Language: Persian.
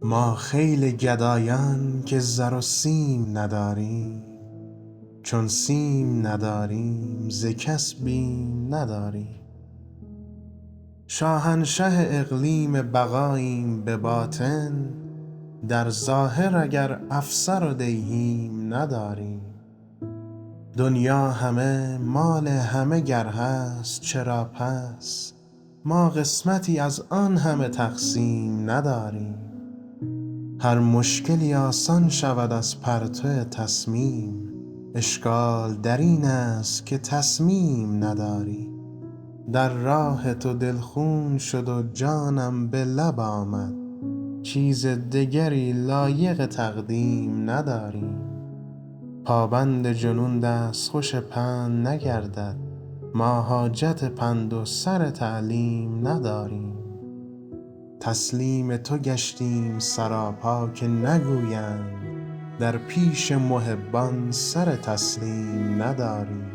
ما خیل گدایان که زر و سیم نداریم، چون سیم نداریم ز کس بیم نداریم. شاهنشه اقلیم بقاییم به باطن، در ظاهر اگر افسر و دیهیم نداریم. دنیا همه مال همه گر هست، چرا پس ما قسمتی از آن همه تقسیم نداریم. هر مشکلی آسان شود از پرتو تصمیم، اشکال در این است که تصمیم نداریم. در راه تو دل خون شد و جانم به لب آمد، چیز دگری لایق تقدیم نداریم. پابند جنون دستخوش پند نگردد، ما حاجت پند و سر تعلیم نداریم. تسلیم تو گشتیم سراپا که نگویند، در پیش محبان سر تسلیم نداریم.